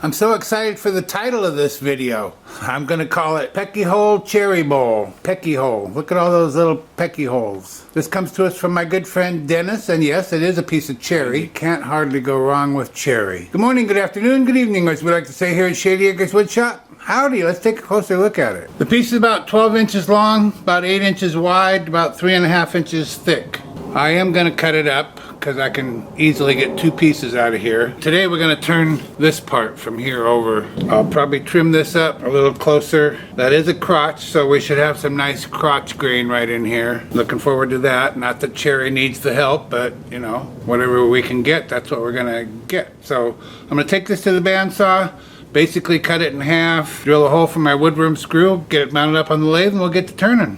I'm so excited for the title of this video. I'm gonna call it Pecky Hole Cherry Bowl. Pecky hole. Look at all those little pecky holes. This comes to us from my good friend Dennis, and yes, it is a piece of cherry. Can't hardly go wrong with cherry. Good morning, good afternoon, good evening, as we like to say here at Shady Acres Woodshop. Howdy, let's take a closer look at it. The piece is about 12 inches long, about 8 inches wide, about 3.5 inches thick. I am gonna cut it up because I can easily get 2 pieces out of here. Today we're gonna turn this part from here over. I'll probably trim this up a little closer. That is a crotch, so we should have some nice crotch grain right in here. Looking forward to that. Not that cherry needs the help, but you know, whatever we can get, that's what we're gonna get. So I'm gonna take this to the bandsaw, basically cut it in half, drill a hole for my woodworm screw, get it mounted up on the lathe, and we'll get to turning.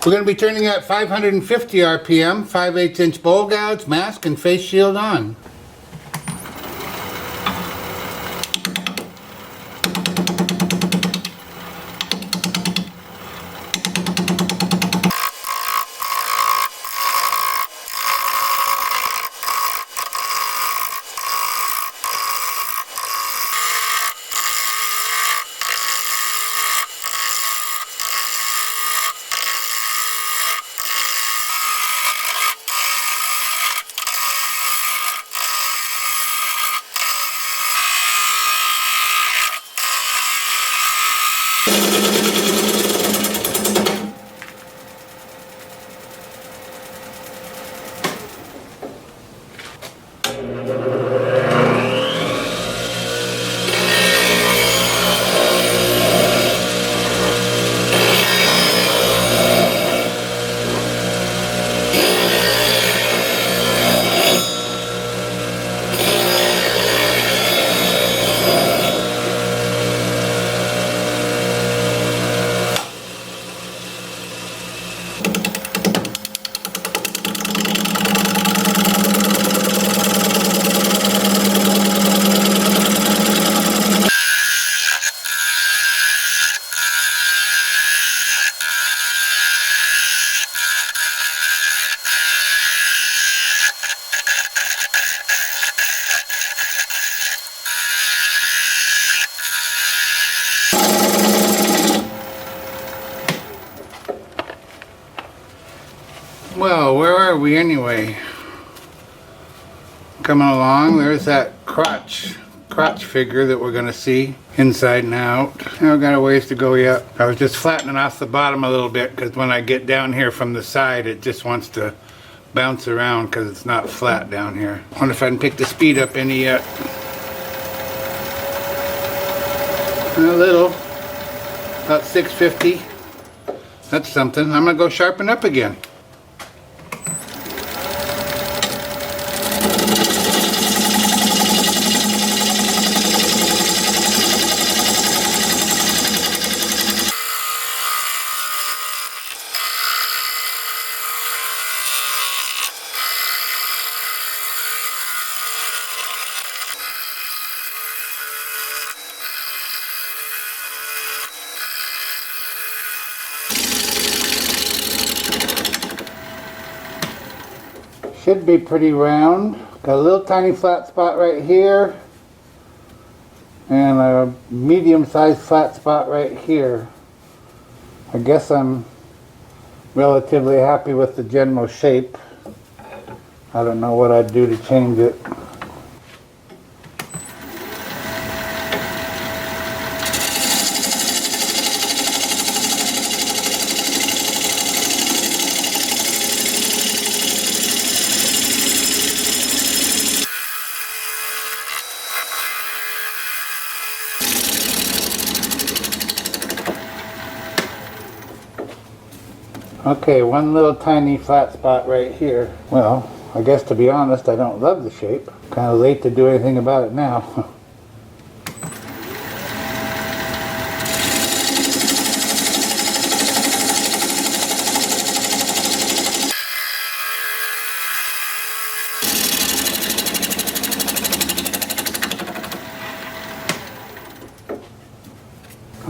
We're going to be turning at 550 RPM, 5/8 inch bowl gouge, mask, and face shield on. Well, where are we anyway? Coming along, there's that crotch figure that we're going to see inside and out. I've got a ways to go yet. I was just flattening off the bottom a little bit because when I get down here from the side it just wants to bounce around because it's not flat down here. I wonder if I can pick the speed up any yet. A little. About 650. That's something. I'm going to go sharpen up again. Should be pretty round. Got a little tiny flat spot right here and a medium-sized flat spot right here. I guess I'm relatively happy with the general shape. I don't know what I'd do to change it. Okay, one little tiny flat spot right here. Well, I guess to be honest, I don't love the shape. Kind of late to do anything about it now.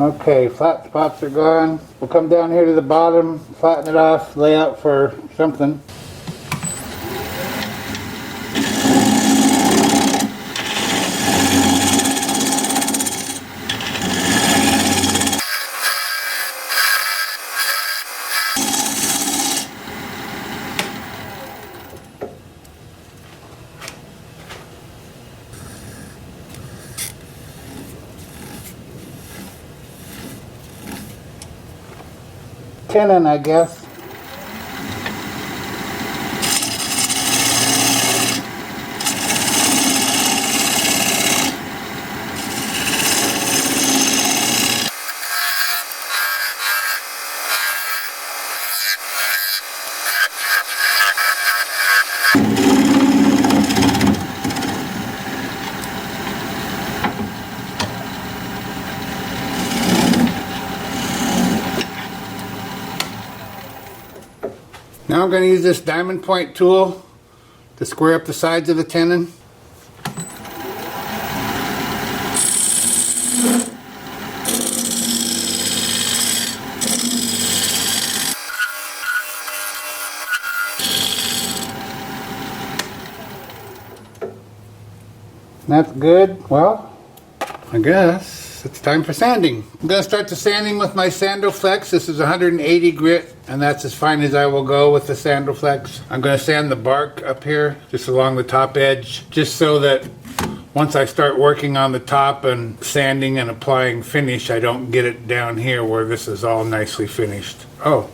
Okay, flat spots are gone. We'll come down here to the bottom, flatten it off, lay out for something. Tenon, I guess. Now I'm going to use this diamond point tool to square up the sides of the tenon. That's good. Well, I guess it's time for sanding. I'm going to start the sanding with my Sandoflex. This is 180 grit, and that's as fine as I will go with the Sandoflex. I'm going to sand the bark up here, just along the top edge, just so that once I start working on the top and sanding and applying finish, I don't get it down here where this is all nicely finished. Oh,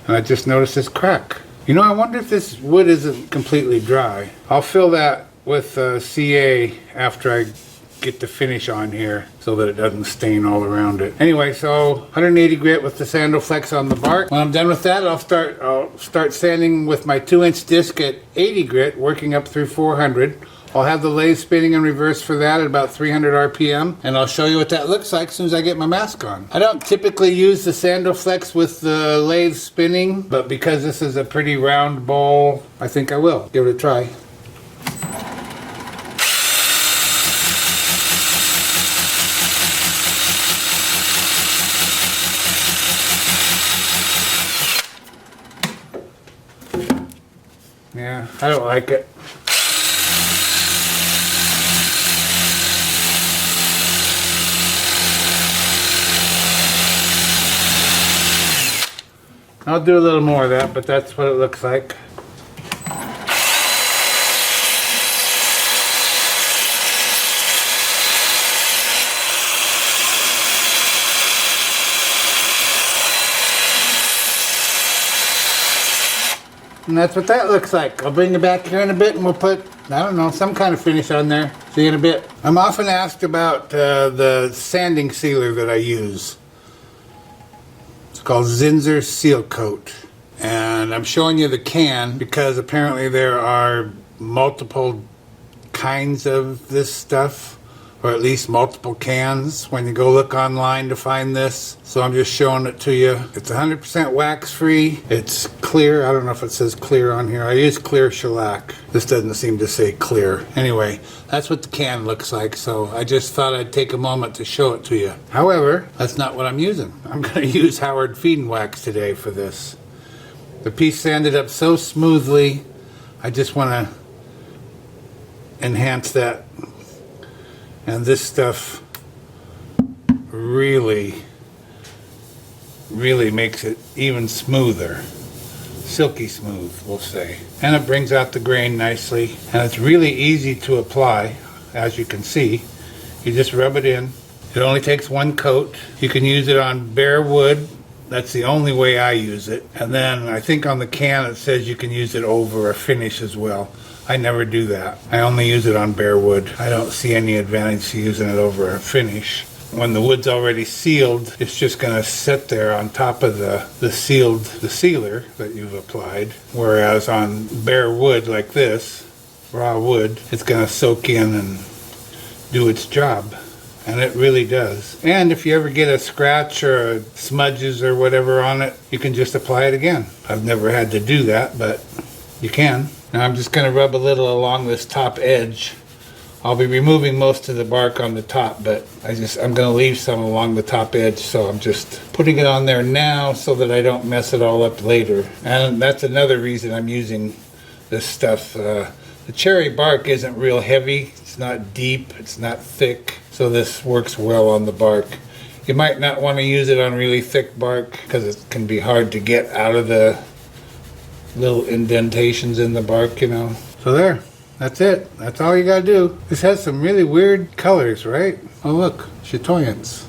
and I just noticed this crack. You know, I wonder if this wood isn't completely dry. I'll fill that with CA after I get the finish on here so that it doesn't stain all around it. Anyway, so 180 grit with the Sandoflex on the bark. When I'm done with that, I'll start sanding with my 2-inch disc at 80 grit, working up through 400. I'll have the lathe spinning in reverse for that at about 300 RPM, and I'll show you what that looks like as soon as I get my mask on. I don't typically use the Sandoflex with the lathe spinning, but because this is a pretty round bowl, I think I will. Give it a try. Yeah, I don't like it. I'll do a little more of that, but that's what it looks like. And that's what that looks like. I'll bring it back here in a bit and we'll put, I don't know, some kind of finish on there. See you in a bit. I'm often asked about the sanding sealer that I use. It's called Zinsser Seal Coat. And I'm showing you the can because apparently there are multiple kinds of this stuff, or at least multiple cans when you go look online to find this. So I'm just showing it to you. It's 100% wax free. It's clear. I don't know if it says clear on here. I use clear shellac. This doesn't seem to say clear. Anyway, that's what the can looks like. So I just thought I'd take a moment to show it to you. However, that's not what I'm using. I'm going to use Howard Feed and Wax today for this. The piece sanded up so smoothly. I just want to enhance that. And this stuff really makes it even smoother. Silky smooth, we'll say. And it brings out the grain nicely. And it's really easy to apply, as you can see. You just rub it in. It only takes one coat. You can use it on bare wood. That's the only way I use it. And then I think on the can it says you can use it over a finish as well. I never do that. I only use it on bare wood. I don't see any advantage to using it over a finish. When the wood's already sealed, it's just going to sit there on top of the sealer that you've applied. Whereas on bare wood like this, raw wood, it's going to soak in and do its job. And it really does. And if you ever get a scratch or smudges or whatever on it, you can just apply it again. I've never had to do that, but you can. Now I'm just going to rub a little along this top edge I'll be removing most of the bark on the top, but I'm going to leave some along the top edge, so I'm just putting it on there now so that I don't mess it all up later. And that's another reason I'm using this stuff. The cherry bark isn't real heavy, it's not deep, it's not thick, so this works well on the bark. You might not want to use it on really thick bark because it can be hard to get out of the little indentations in the bark, you know. So there, that's it. That's all you gotta do. This has some really weird colors, right? Oh look, chatoyance.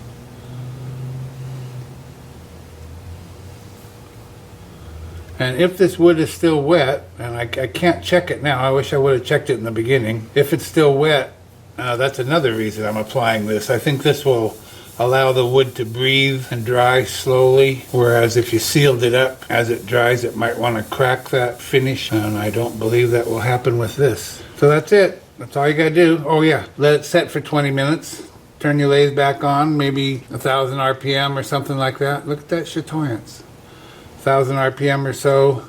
And if this wood is still wet, and I can't check it now, I wish I would have checked it in the beginning. If it's still wet, that's another reason I'm applying this. I think this will allow the wood to breathe and dry slowly, whereas if you sealed it up as it dries, it might want to crack that finish, and I don't believe that will happen with this. So that's it. That's all you gotta do. Oh yeah, let it set for 20 minutes. Turn your lathe back on, maybe 1,000 RPM or something like that. Look at that chatoyance. 1,000 RPM or so,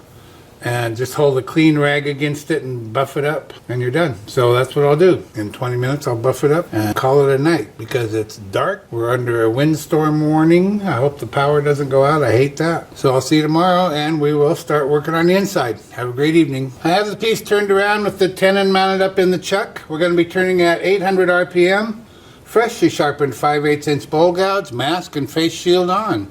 and just hold a clean rag against it and buff it up, and you're done. So that's what I'll do. In 20 minutes I'll buff it up and call it a night because it's dark. We're under a windstorm warning. I hope the power doesn't go out. I hate that. So I'll see you tomorrow and we will start working on the inside. Have a great evening. I have the piece turned around with the tenon mounted up in the chuck. We're going to be turning at 800 RPM. Freshly sharpened 5/8 inch bowl gouge, mask and face shield on.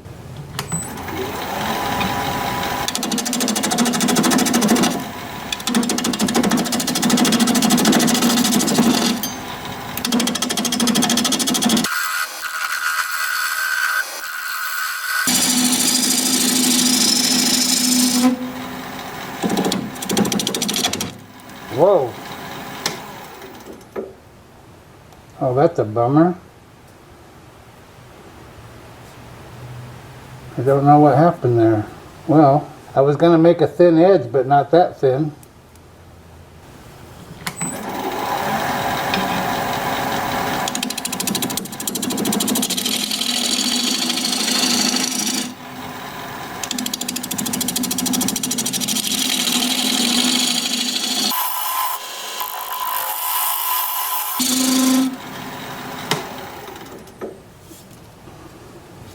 Whoa. Oh, that's a bummer. I don't know what happened there. Well, I was going to make a thin edge, but not that thin.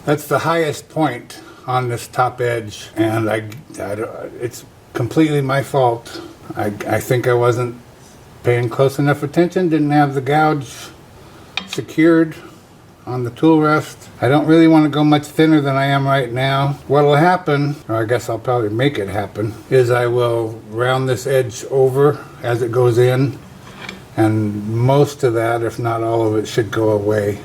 That's the highest point on this top edge, and it's completely my fault. I think I wasn't paying close enough attention, didn't have the gouge secured on the tool rest. I don't really want to go much thinner than I am right now. What will happen, or I guess I'll probably make it happen, is I will round this edge over as it goes in, and most of that, if not all of it, should go away.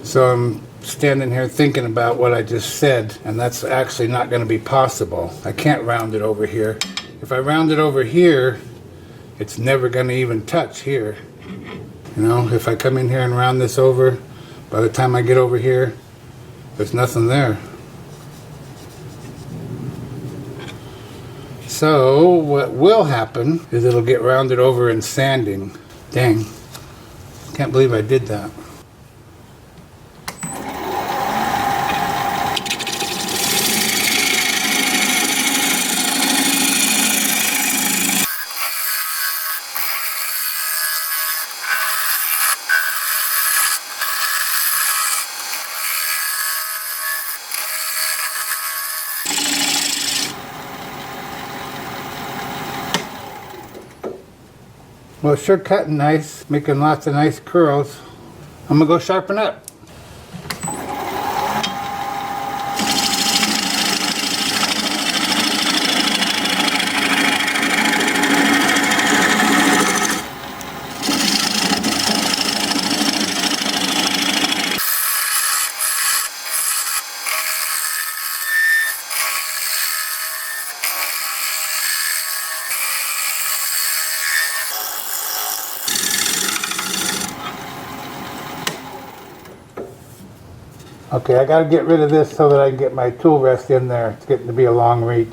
So I'm standing here thinking about what I just said, and that's actually not going to be possible. I can't round it over here. If I round it over here, it's never going to even touch here. You know, if I come in here and round this over, by the time I get over here, there's nothing there. So what will happen is it'll get rounded over in sanding. Dang, can't believe I did that. Well, it's sure cutting nice, making lots of nice curls. I'm gonna go sharpen up. Okay, I gotta get rid of this so that I can get my tool rest in there. It's getting to be a long reach.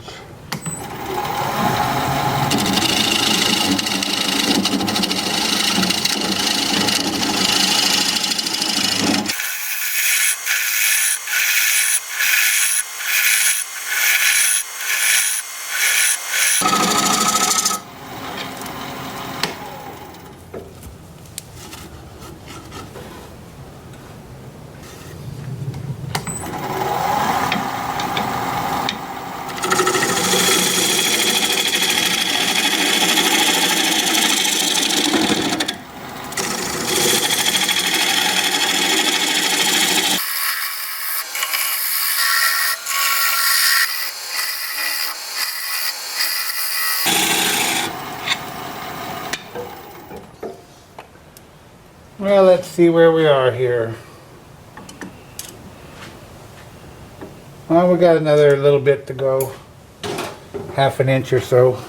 Well, let's see where we are here. Well, we got another little bit to go. Half an inch or so.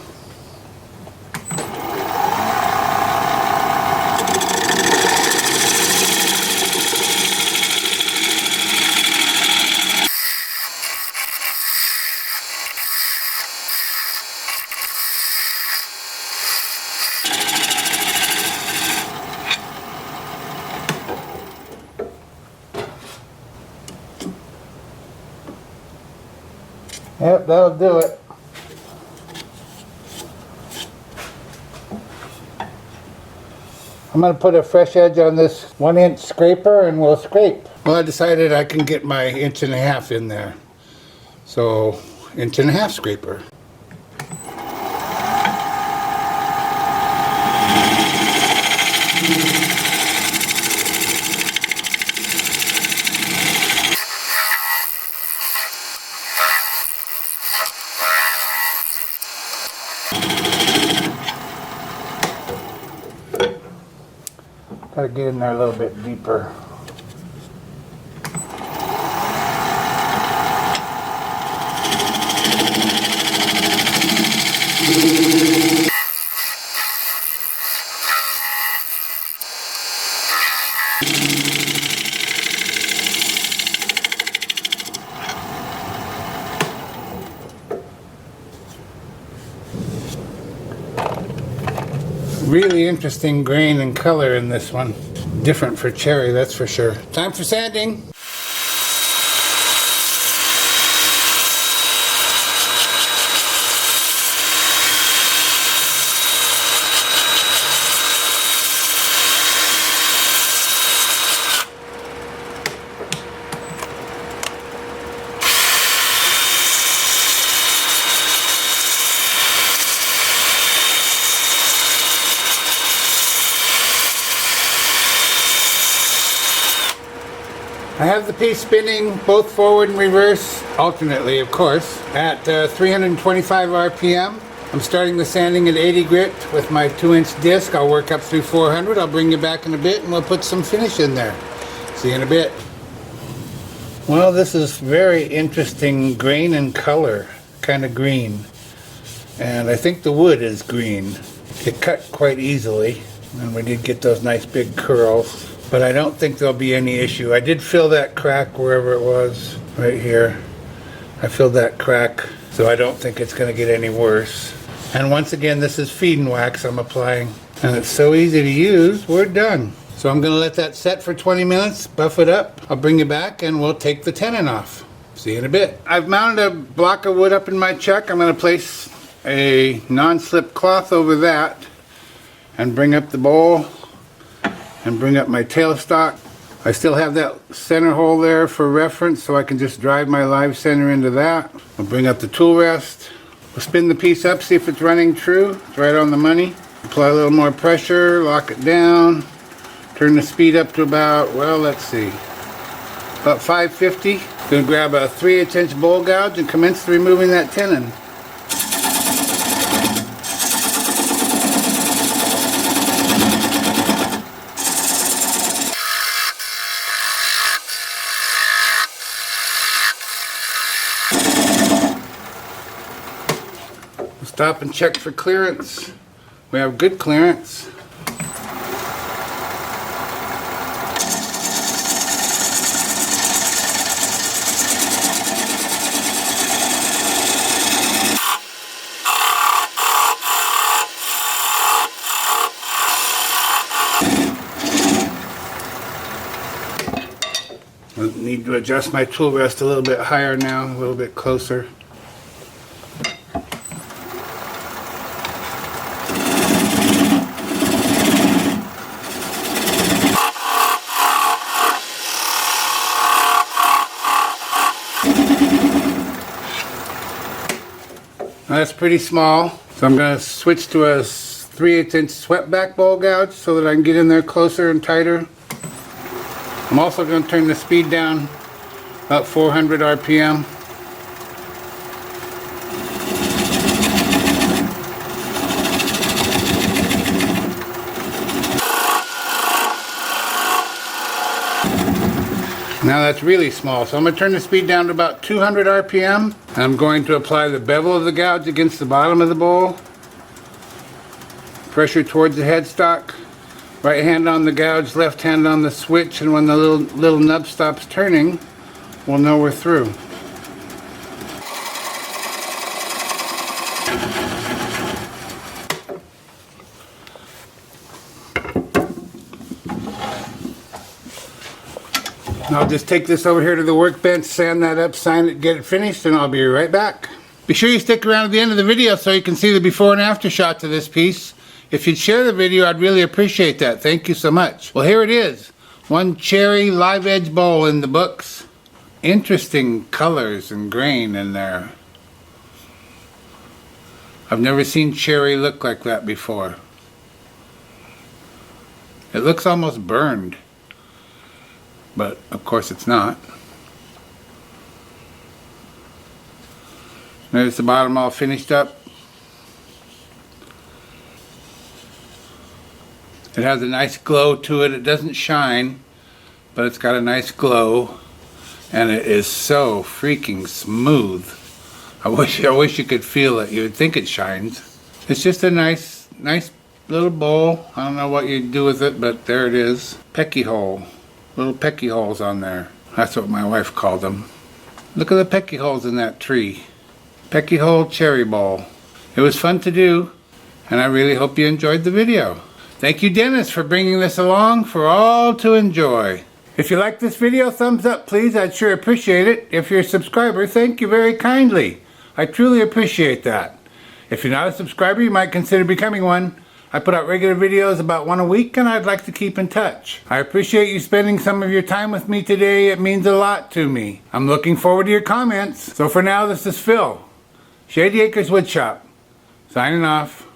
Yep, that'll do it. I'm going to put a fresh edge on this 1-inch scraper and we'll scrape. Well, I decided I can get my 1.5 inches in there. So, 1.5 inch scraper. Gotta get in there a little bit deeper. Really interesting grain and color in this one. Different for cherry, that's for sure. Time for sanding. I have the piece spinning both forward and reverse, alternately of course, at 325 RPM. I'm starting the sanding at 80 grit with my 2-inch disc. I'll work up through 400. I'll bring you back in a bit and we'll put some finish in there. See you in a bit. Well, this is very interesting grain and color, kind of green. And I think the wood is green. It cut quite easily and we did get those nice big curls. But I don't think there'll be any issue. I did fill that crack wherever it was, right here. I filled that crack, so I don't think it's going to get any worse. And once again, this is feed-in wax I'm applying. And it's so easy to use, we're done. So I'm going to let that set for 20 minutes, buff it up. I'll bring you back and we'll take the tenon off. See you in a bit. I've mounted a block of wood up in my chuck. I'm going to place a non-slip cloth over that and bring up the bowl. And bring up my tailstock. I still have that center hole there for reference, so I can just drive my live center into that. I'll bring up the tool rest. We'll spin the piece up, see if it's running true. It's right on the money. Apply a little more pressure, lock it down. Turn the speed up to about, well, let's see, about 550. Gonna grab a 3/8 inch bowl gouge and commence removing that tenon. Stop and check for clearance. We have good clearance. I need to adjust my tool rest a little bit higher now, a little bit closer. That's pretty small, so I'm going to switch to a 3/8 inch swept-back bowl gouge so that I can get in there closer and tighter. I'm also going to turn the speed down about 400 RPM. Now that's really small, so I'm going to turn the speed down to about 200 RPM. And I'm going to apply the bevel of the gouge against the bottom of the bowl. Pressure towards the headstock. Right hand on the gouge, left hand on the switch, and when the little nub stops turning, we'll know we're through. I'll just take this over here to the workbench, sand that up, sign it, get it finished, and I'll be right back. Be sure you stick around at the end of the video so you can see the before and after shots of this piece. If you'd share the video, I'd really appreciate that. Thank you so much. Well, here it is. One cherry live edge bowl in the books. Interesting colors and grain in there. I've never seen cherry look like that before. It looks almost burned. But of course it's not. There's the bottom all finished up. It has a nice glow to it. It doesn't shine, but it's got a nice glow, and it is so freaking smooth. I wish you could feel it. You would think it shines. It's just a nice little bowl. I don't know what you do with it, but there it is. Pecky hole. Little pecky holes on there. That's what my wife called them. Look at the pecky holes in that tree. Pecky hole cherry bowl. It was fun to do, and I really hope you enjoyed the video. Thank you, Dennis, for bringing this along for all to enjoy. If you like this video, thumbs up please. I'd sure appreciate it. If you're a subscriber, thank you very kindly. I truly appreciate that. If you're not a subscriber, you might consider becoming one. I put out regular videos about one a week, and I'd like to keep in touch. I appreciate you spending some of your time with me today. It means a lot to me. I'm looking forward to your comments. So for now, this is Phil, Shady Acres Woodshop, signing off.